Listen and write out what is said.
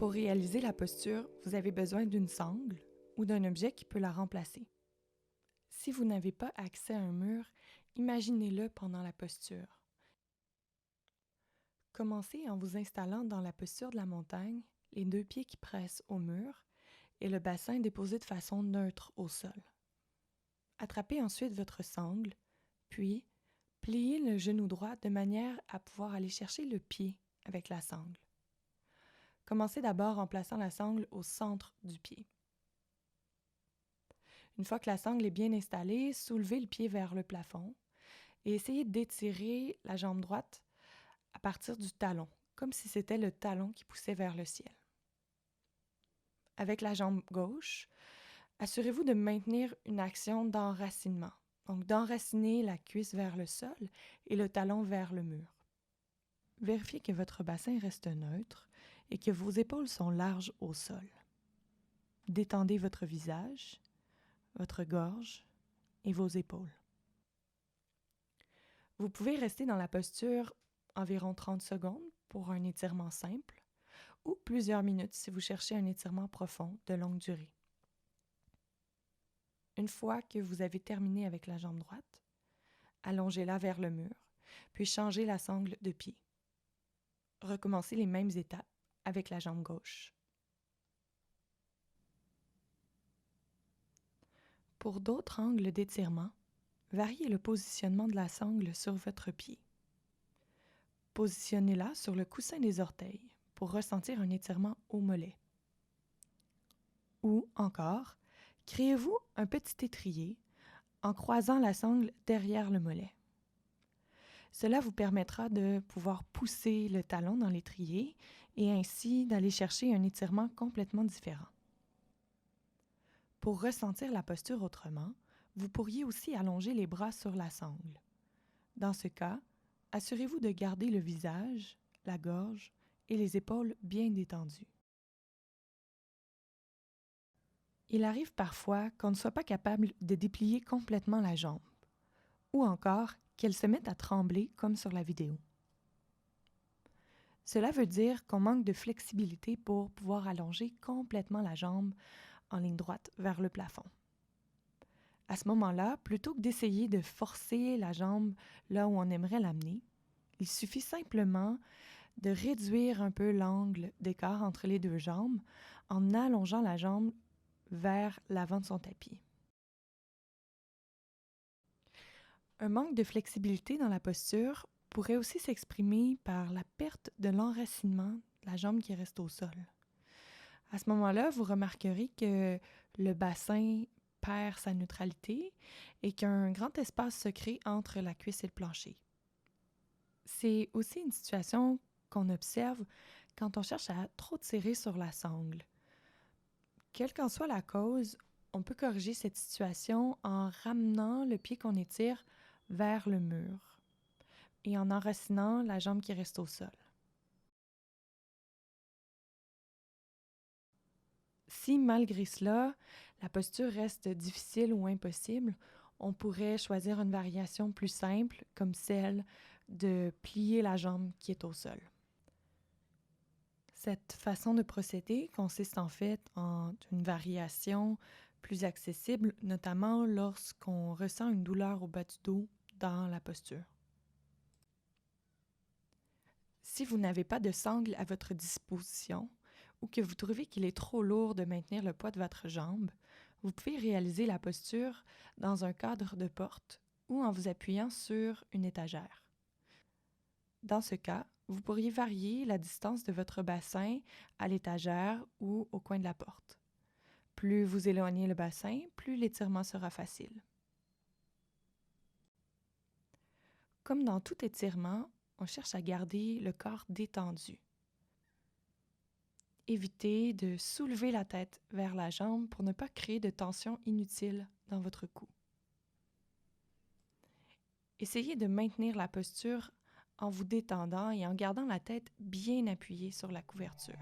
Pour réaliser la posture, vous avez besoin d'une sangle ou d'un objet qui peut la remplacer. Si vous n'avez pas accès à un mur, imaginez-le pendant la posture. Commencez en vous installant dans la posture de la montagne, les deux pieds qui pressent au mur et le bassin déposé de façon neutre au sol. Attrapez ensuite votre sangle, puis pliez le genou droit de manière à pouvoir aller chercher le pied avec la sangle. Commencez d'abord en plaçant la sangle au centre du pied. Une fois que la sangle est bien installée, soulevez le pied vers le plafond et essayez d'étirer la jambe droite à partir du talon, comme si c'était le talon qui poussait vers le ciel. Avec la jambe gauche, assurez-vous de maintenir une action d'enracinement, donc d'enraciner la cuisse vers le sol et le talon vers le mur. Vérifiez que votre bassin reste neutre et que vos épaules sont larges au sol. Détendez votre visage, votre gorge et vos épaules. Vous pouvez rester dans la posture environ 30 secondes pour un étirement simple ou plusieurs minutes si vous cherchez un étirement profond de longue durée. Une fois que vous avez terminé avec la jambe droite, allongez-la vers le mur, puis changez la sangle de pied. Recommencez les mêmes étapes avec la jambe gauche. Pour d'autres angles d'étirement, variez le positionnement de la sangle sur votre pied. Positionnez-la sur le coussin des orteils pour ressentir un étirement au mollet. Ou encore, créez-vous un petit étrier en croisant la sangle derrière le mollet. Cela vous permettra de pouvoir pousser le talon dans l'étrier et ainsi d'aller chercher un étirement complètement différent. Pour ressentir la posture autrement, vous pourriez aussi allonger les bras sur la sangle. Dans ce cas, assurez-vous de garder le visage, la gorge et les épaules bien détendues. Il arrive parfois qu'on ne soit pas capable de déplier complètement la jambe, ou encore qu'elle se mette à trembler comme sur la vidéo. Cela veut dire qu'on manque de flexibilité pour pouvoir allonger complètement la jambe en ligne droite vers le plafond. À ce moment-là, plutôt que d'essayer de forcer la jambe là où on aimerait l'amener, il suffit simplement de réduire un peu l'angle d'écart entre les deux jambes en allongeant la jambe vers l'avant de son tapis. Un manque de flexibilité dans la posture pourrait aussi s'exprimer par la perte de l'enracinement de la jambe qui reste au sol. À ce moment-là, vous remarquerez que le bassin perd sa neutralité et qu'un grand espace se crée entre la cuisse et le plancher. C'est aussi une situation qu'on observe quand on cherche à trop tirer sur la sangle. Quelle qu'en soit la cause, on peut corriger cette situation en ramenant le pied qu'on étire vers le mur et en enracinant la jambe qui reste au sol. Si malgré cela, la posture reste difficile ou impossible, on pourrait choisir une variation plus simple comme celle de plier la jambe qui est au sol. Cette façon de procéder consiste en fait en une variation plus accessible, notamment lorsqu'on ressent une douleur au bas du dos dans la posture. Si vous n'avez pas de sangle à votre disposition ou que vous trouvez qu'il est trop lourd de maintenir le poids de votre jambe, vous pouvez réaliser la posture dans un cadre de porte ou en vous appuyant sur une étagère. Dans ce cas, vous pourriez varier la distance de votre bassin à l'étagère ou au coin de la porte. Plus vous éloignez le bassin, plus l'étirement sera facile. Comme dans tout étirement, on cherche à garder le corps détendu. Évitez de soulever la tête vers la jambe pour ne pas créer de tension inutile dans votre cou. Essayez de maintenir la posture en vous détendant et en gardant la tête bien appuyée sur la couverture.